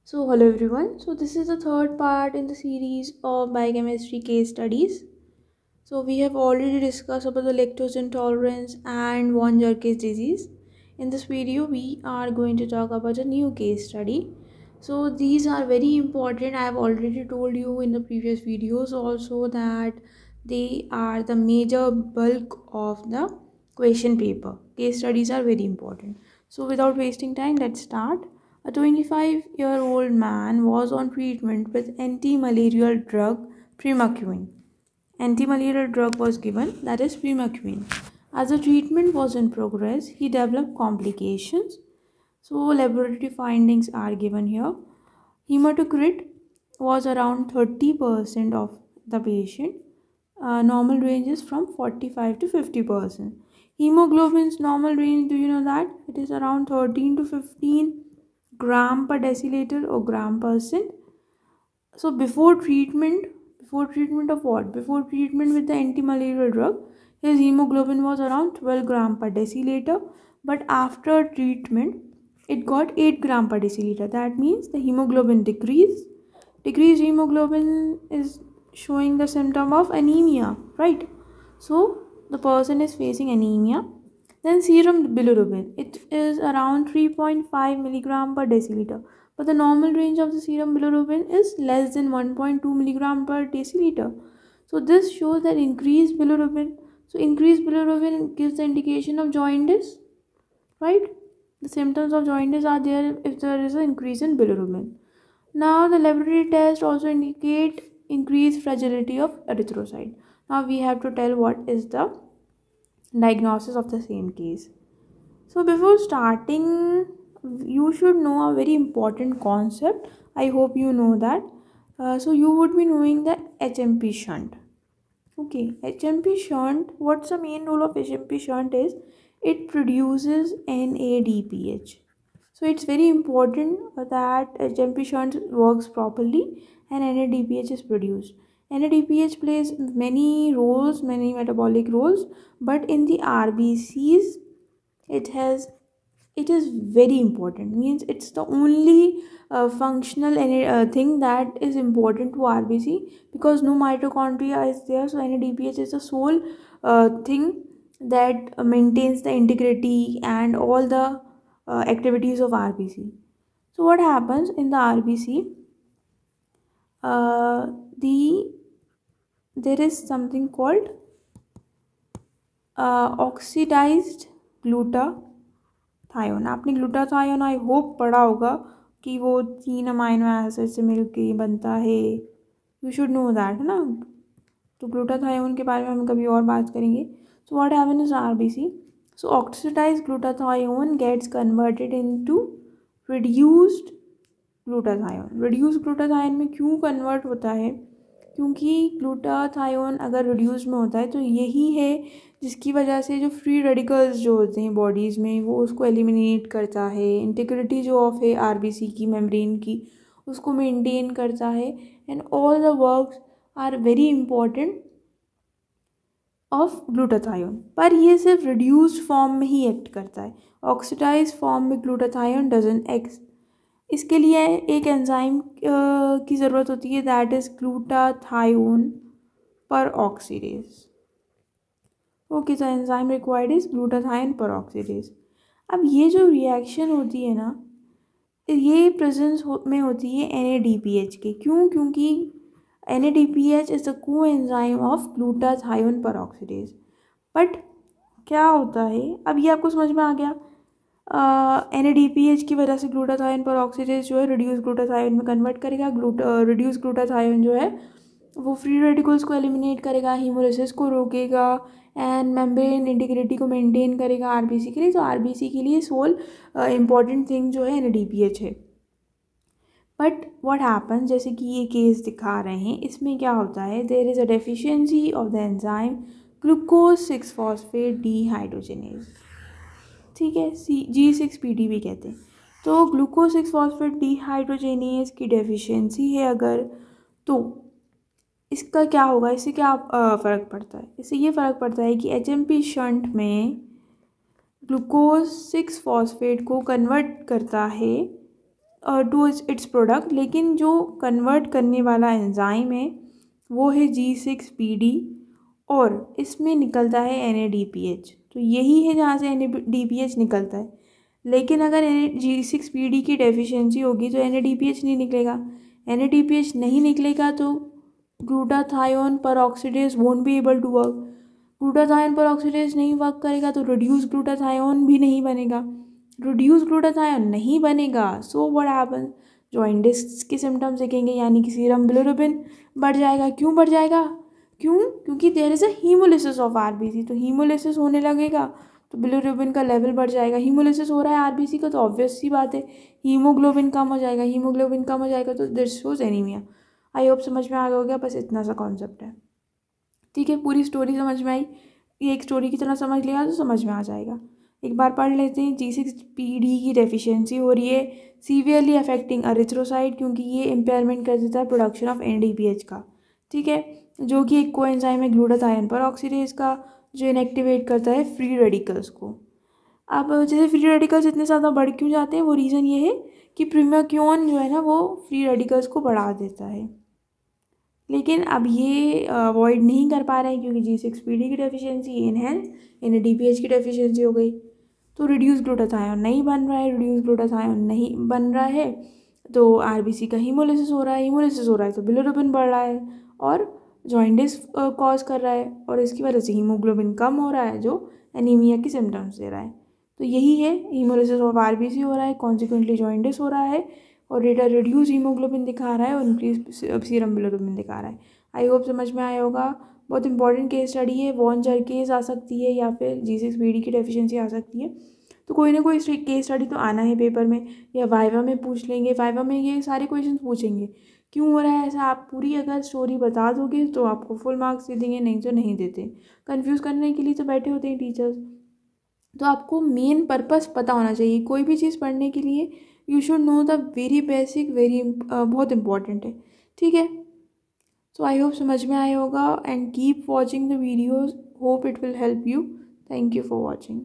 So, hello everyone. So, this is the third part in the series of biochemistry case studies. So, we have already discussed about the lactose intolerance and von Jurgens disease. In this video, we are going to talk about a new case study. So, these are very important. I have already told you in the previous videos also that they are the major bulk of the question paper. Case studies are very important. So, without wasting time, let's start. A 25-year-old man was on treatment with anti-malarial drug Primaquine. Anti-malarial drug was given, that is Primaquine. As the treatment was in progress, he developed complications. So laboratory findings are given here. Hematocrit was around 30% of the patient. Normal range is from 45 to 50%. Hemoglobin's normal range, do you know that? It is around 13 to 15 gram per deciliter or gram percent. So before treatment of what? Before treatment with the anti-malarial drug, his hemoglobin was around 12 gram per deciliter. But after treatment, it got 8 gram per deciliter. That means the hemoglobin decreased. Decreased hemoglobin is showing the symptom of anemia, right? So the person is facing anemia. Then serum bilirubin, it is around 3.5 milligram per deciliter, but the normal range of the serum bilirubin is less than 1.2 milligram per deciliter. So this shows that increased bilirubin. So increased bilirubin gives the indication of jaundice, right? The symptoms of jaundice are there if there is an increase in bilirubin. Now the laboratory tests also indicate increased fragility of erythrocyte. Now we have to tell what is the diagnosis of the same case. So before starting, you should know a very important concept. I hope you know that. So you would be knowing the HMP shunt. Okay, HMP shunt. What's the main role of HMP shunt is it produces NADPH. So it's very important that HMP shunt works properly and NADPH is produced. NADPH plays many roles, many metabolic roles, but in the RBCs, it has it is very important, means it's the only functional thing that is important to RBC, because no mitochondria is there. So NADPH is the sole thing that maintains the integrity and all the activities of RBC. So what happens in the RBC, uh, the there is something called oxidized glutathione. आपने glutathione I hope पढ़ा होगा कि वो 3 amino acid से मिलके बनता है. You should know that, है ना. तो ग्लूटाथायोन के बारे में हम कभी और बात करेंगे. So what happen is RBC. So oxidised glutathione gets converted into reduced glutathione. Reduced glutathione में क्यों कन्वर्ट होता है? क्योंकि ग्लूटाथायोन अगर रिड्यूस में होता है तो यही है जिसकी वजह से जो फ्री रेडिकल्स जो होते हैं बॉडीज़ में वो उसको एलिमिनेट करता है. इंटीग्रिटी जो ऑफ है आरबीसी की मेम्ब्रेन की उसको मेंटेन करता है. And all the works are very important of glutathione. पर ये सिर्फ रिड्यूस्ड फॉर्म में ही एक्ट करता है. ऑक्सीडाइज फॉर्म में ग्लूटाथायोन डजंट एक्ट. इसके लिए एक एंजाइम की ज़रूरत होती है, दैट इज़ ग्लूटाथायोन पर ऑक्सीडेज. ओके, तो एंजाइम रिक्वायर्ड इज ग्लूटाथायोन पर ऑक्सीडेज. अब ये जो रिएक्शन होती है ना, ये प्रेजेंस में होती है NADPH के. क्यों? क्योंकि NADPH इज़ द को एंजाइम ऑफ ग्लूटाथायोन पर ऑक्सीडेज. बट क्या होता है, अब ये आपको समझ में आ गया. NADPH की वजह से ग्लूटाथायोन पर ऑक्सीडेज जो है रिड्यूस ग्लूटाथायोन में कन्वर्ट करेगा. रिड्यूस ग्लूटाथायोन जो है वो फ्री रेडिकल्स को एलिमिनेट करेगा, हीमोलिसिस को रोकेगा एंड मेम्ब्रेन इंटीग्रिटी को मेंटेन करेगा आरबीसी के लिए. तो आरबीसी के लिए सोल इम्पॉर्टेंट थिंग जो है NADPH है. बट व्हाट हैपन्स, जैसे कि ये केस दिखा रहे हैं, इसमें क्या होता है, there is a deficiency of the enzyme glucose six phosphate dehydrogenase. ठीक है, G6PD भी कहते हैं. तो ग्लूकोज 6-फॉस्फेट डीहाइड्रोजिनेज की डेफिशिएंसी है अगर, तो इसका क्या होगा, इससे क्या फ़र्क पड़ता है? इससे ये फ़र्क पड़ता है कि HMP शंट में ग्लूकोज 6-फॉस्फेट को कन्वर्ट करता है टू इट्स प्रोडक्ट, लेकिन जो कन्वर्ट करने वाला एंजाइम है वो है G6PD और इसमें निकलता है NADPH। तो यही है जहाँ से NADPH निकलता है। लेकिन अगर G6PD की डेफिशिएंसी होगी तो NADPH नहीं निकलेगा। NADPH नहीं निकलेगा तो glutathione peroxidase won't be able to work. Glutathione peroxidase नहीं वर्क करेगा तो रिड्यूस ग्लूटाथायोन भी नहीं बनेगा। रिड्यूस ग्लूटाथायोन नहीं बनेगा, सो व्हाट हैपन्स, जॉइंटिस के सिम्टम्स दिखेंगे, यानी कि सीरम बिलिरुबिन बढ़ जाएगा। क्यों बढ़ जाएगा? क्योंकि there is a hemolysis of RBC. तो हीमोलिसिस होने लगेगा तो बिलिरुबिन का लेवल बढ़ जाएगा। हीमोलिसिस हो रहा है आरबीसी का तो ऑब्वियस सी बात है हीमोग्लोबिन कम हो जाएगा। हीमोग्लोबिन कम हो जाएगा तो this shows anaemia. I hope समझ में आ गया होगा, बस इतना सा कॉन्सेप्ट है। ठीक है, पूरी स्टोरी समझ में आई, ये एक स्टोरी की तरह समझ लिया तो समझ में आ जाएगा। एक बार पढ़ लेते हैं। G6PD की डेफिशिएंसी हो रही है, सीवियरली अफेक्टिंग एरिथ्रोसाइट, क्योंकि ये इम्पेयरमेंट कर देता है प्रोडक्शन ऑफ NADPH का। ठीक है, जो कि एक कोएंजाइम है ग्लूटाथायोन परऑक्सीडेज का, जो इनएक्टिवेट करता है फ्री रेडिकल्स को। अब जैसे फ्री रेडिकल्स इतने ज़्यादा बढ़ क्यों जाते हैं, वो रीज़न ये है कि प्रीमाक्योन जो है ना वो फ्री रेडिकल्स को बढ़ा देता है। लेकिन अब ये अवॉइड नहीं कर पा रहे हैं क्योंकि G6PD की डेफिशिएंसी इनहेंस NADPH की डेफिशिएंसी हो गई। तो रिड्यूस ग्लूटाथायोन नहीं बन रहा है, रिड्यूस ग्लूटाथायोन नहीं बन रहा है तो आरबीसी का हीमोलिसिस हो रहा है, हीमोलिसिस हो रहा है तो बिलिरुबिन बढ़ रहा है और जॉइंटिस कॉज कर रहा है, और इसकी वजह से हीमोग्लोबिन कम हो रहा है जो एनीमिया की सिम्टम्स दे रहा है। तो यही है, हीमोलिसिस ऑफ आरबीसी हो रहा है, कॉन्सिक्वेंटली जॉइंटिस हो रहा है और डेटा रिड्यूस हीमोग्लोबिन दिखा रहा है और इंक्रीज सीरम बिलिरुबिन दिखा रहा है। आई होप समझ में आया होगा। बहुत इंपॉर्टेंट केस स्टडी है, वॉन जर्केज आ सकती है या फिर G6PD की डेफिशिएंसी आ सकती है। तो कोई ना कोई केस स्टडी तो आना है पेपर में या वाइवा में पूछ लेंगे। वाइवा में ये सारे क्वेश्चन पूछेंगे क्यों हो रहा है ऐसा। आप पूरी अगर स्टोरी बता दोगे तो आपको फुल मार्क्स दे देंगे, नहीं तो नहीं देते। कन्फ्यूज़ करने के लिए तो बैठे होते हैं टीचर्स। तो आपको मेन पर्पस पता होना चाहिए कोई भी चीज़ पढ़ने के लिए। You should know the very basic, very बहुत इंपॉर्टेंट है। ठीक है, सो आई होप समझ में आया होगा and keep watching the videos, hope it will help you. Thank you for watching.